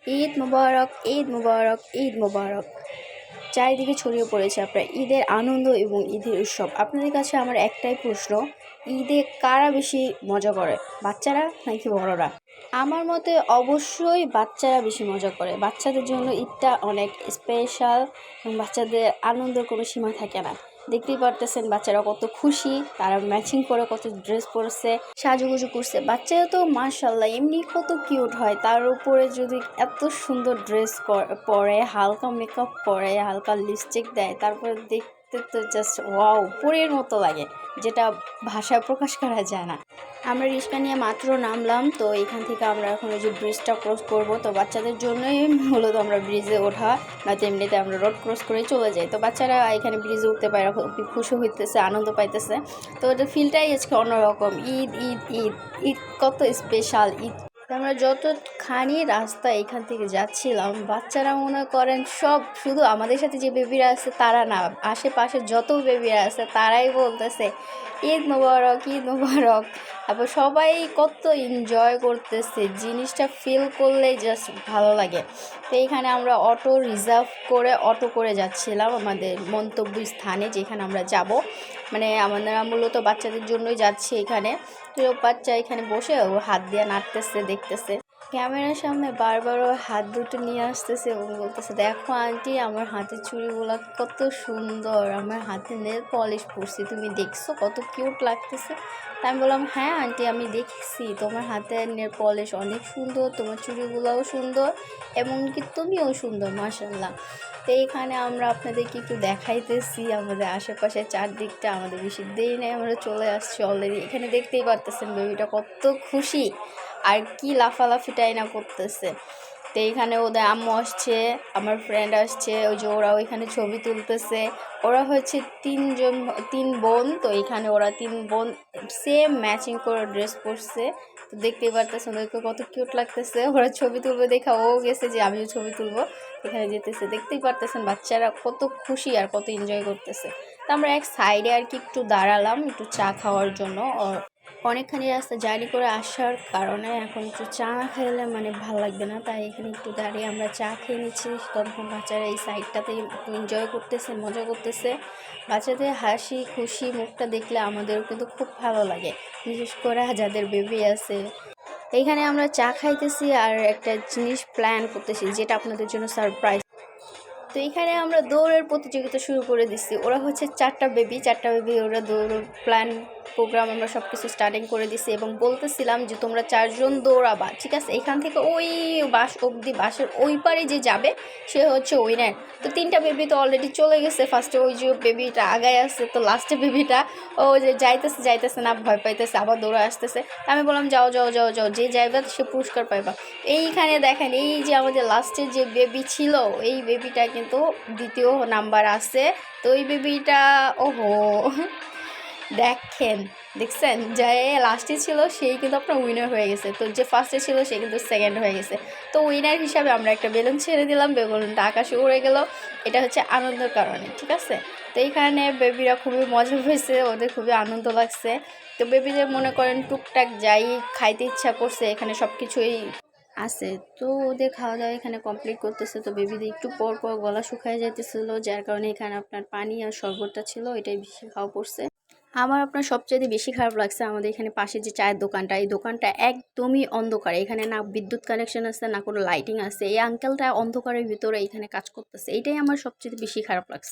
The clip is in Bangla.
ঈদ মুবারক, ঈদ মুবারক, ঈদ মুবারক। চারিদিকে ছড়িয়ে পড়েছে আপনার ঈদের আনন্দ এবং ঈদের উৎসব। আপনাদের কাছে আমার একটাই প্রশ্ন, ঈদে কারা বেশি মজা করে, বাচ্চারা নাকি বড়রা? আমার মতে অবশ্যই বাচ্চারা বেশি মজা করে। বাচ্চাদের জন্য ঈদটা অনেক স্পেশাল এবং বাচ্চাদের আনন্দের কোনো সীমা থাকে না। দেখতেই পারতেছেন বাচ্চারা কত খুশি, তারা ম্যাচিং করে কত ড্রেস পরছে, সাজুগুজু করছে। বাচ্চারা তো মাশাল্লাহ এমনি কত কিউট হয়, তার উপরে যদি এত সুন্দর ড্রেস পরে, হালকা মেকআপ করে, হালকা লিপস্টিক দেয়, তারপরে দেখতে তো জাস্ট ওয়াও, পরীর মতো লাগে, যেটা ভাষায় প্রকাশ করা যায় না। আমরা রিক্সা নিয়ে মাত্র নামলাম, তো এখান থেকে আমরা এখন ওই যে ব্রিজটা ক্রস করব। তো বাচ্চাদের জন্যই মূলত আমরা ব্রিজে ওঠা, নয়তো এমনিতে আমরা রোড ক্রস করে চলে যাই। তো বাচ্চারা এখানে ব্রিজে উঠতে পারে, খুশি হইতেছে, আনন্দ পাইতেছে। তো ওদের ফিলটাই আজকে অন্যরকম। ঈদ ঈদ ঈদ ঈদ কত স্পেশাল ঈদ। আমরা যতখানি রাস্তা এখান থেকে যাচ্ছিলাম, বাচ্চারা মনে করেন সব, শুধু আমাদের সাথে যে বেবিরা আছে তারা না, আশেপাশে যত বেবিরা আছে তারাই বলতেছে ঈদ মোবারক, ঈদ মোবারক। তারপর সবাই কত এনজয় করতেছে, জিনিসটা ফিল করলেই জাস্ট ভালো লাগে। তো এইখানে আমরা অটো রিজার্ভ করে অটো করে যাচ্ছিলাম আমাদের মন্তব্য স্থানে, যেখানে আমরা যাব। মানে আমরা মূলত বাচ্চাদের জন্যই যাচ্ছি এখানে। তো বাচ্চা এখানে বসে ও হাত দিয়ে নাড়তেছে, দেখতেছে। ক্যামেরার সামনে বারবার ও হাত দুটো নিয়ে আসতেছে এবং বলতেছে, দেখো আন্টি আমার হাতের চুড়িগুলো কত সুন্দর, আমার হাতে নেল পলিশ পরছি, তুমি দেখছো কত কিউট লাগতেছে। তা আমি বললাম, হ্যাঁ আন্টি আমি দেখছি তোমার হাতের নেল পলিশ অনেক সুন্দর, তোমার চুড়িগুলোও সুন্দর এবং কি তুমিও সুন্দর, মাশাল্লাহ। তো এইখানে আমরা আপনাদেরকে একটু দেখাইতেছি আমাদের আশেপাশে চারদিকটা। আমাদের বেশি দেরি নেই, আমরা চলে আসছি অলরেডি। এখানে দেখতেই পারতেছেন বেবিটা কত খুশি আর কি লাফালাফিটাই না করতেছে। তো এইখানে ওদের আম্মু আসছে, আমার ফ্রেন্ড আসছে, ওই যে ওরা ওইখানে ছবি তুলতেছে। ওরা হচ্ছে তিন বোন। তো এইখানে ওরা তিন বোন সেম ম্যাচিং করে ড্রেস পরছে। তো দেখতেই পারতেছেন ওদেরকে কত কিউট লাগতেছে। ওরা ছবি তুলবে দেখা ও গেছে যে আমিও ছবি তুলবো, এখানে যেতেছে। দেখতেই পারতেছেন বাচ্চারা কত খুশি আর কত এনজয় করতেছে। তো আমরা এক সাইডে আর কি একটু দাঁড়ালাম একটু চা খাওয়ার জন্য। অনেকখানি রাস্তা জার্নি করে আসার কারণে এখন একটু চা না খেলে মানে ভালো লাগবে না, তাই এখানে একটু দাঁড়িয়ে আমরা চা খেয়ে নিচ্ছি। তখন বাচ্চারা এই সাইডটাতেই একটু এনজয় করতেছে, মজা করতেছে। বাচ্চাদের হাসি খুশি মুখটা দেখলে আমাদেরও কিন্তু খুব ভালো লাগে, বিশেষ করে যাদের বেবি আছে। এইখানে আমরা চা খাইতেছি আর একটা জিনিস প্ল্যান করতেছি, যেটা আপনাদের জন্য সারপ্রাইজ। তো এখানে আমরা দৌড়ের প্রতিযোগিতা শুরু করে দিচ্ছি। ওরা হচ্ছে চারটা বেবি, ওরা দৌড় প্ল্যান প্রোগ্রাম আমরা সব কিছু স্টার্টিং করে দিছি এবং বলতেছিলাম যে তোমরা 4জন দৌড়াবা, ঠিক আছে? এখান থেকে ওই বাস অবধি, বাসের ওই পারে যে যাবে সে হচ্ছে উইনার। তো 3টা বেবি তো অলরেডি চলে গেছে, ফার্স্টে ওই যে বেবিটা আগায় আসছে, তো লাস্টে বেবিটা ও যে যাইতেছে না, ভয় পাইতেছে, আবার দৌড়ে আসতেছে। আমি বললাম যাও যাও যাও যাও, যে যাইবা সে পুরস্কার পাইবা। এইখানে দেখেন এই যে আমাদের লাস্টের যে বেবি ছিল, এই বেবিটা কিন্তু 2য় নাম্বার আছে। তো ওই বেবিটা ওহো দেখছেন যে লাস্টে ছিল সেই কিন্তু আপনার উইনার হয়ে গেছে, তো যে ফার্স্টে ছিল সে কিন্তু সেকেন্ড হয়ে গেছে। তো উইনার হিসাবে আমরা একটা বেলুন ছেড়ে দিলাম, বেলুনটা আকাশে উড়ে গেল। এটা হচ্ছে আনন্দের কারণে, ঠিক আছে? তো এইখানে বেবিরা খুবই মজা হয়েছে, ওদের খুবই আনন্দ লাগছে। তো বেবিদের মনে করেন টুকটাক যাই খাইতে ইচ্ছা করছে, এখানে সব কিছুই আছে। তো ওদের খাওয়া দাওয়া এখানে কমপ্লিট করতেছে। তো বেবিদের একটু পর পর গলা শুকায় যাইতেছিল, যার কারণে এখানে আপনার পানি আর শরবতটা ছিল, এটাই বেশি খাওয়া পড়ছে। আমার আপনার সবচেয়ে বেশি খারাপ লাগছে আমাদের এখানে পাশে যে চায়ের দোকানটা, এই দোকানটা একদমই অন্ধকার। এখানে না বিদ্যুৎ কানেকশন আছে, না কোনো লাইটিং আছে। এই আঙ্কেলটা অন্ধকারের ভিতরে এখানে কাজ করতেছে, এইটাই আমার সবচেয়ে বেশি খারাপ লাগছে।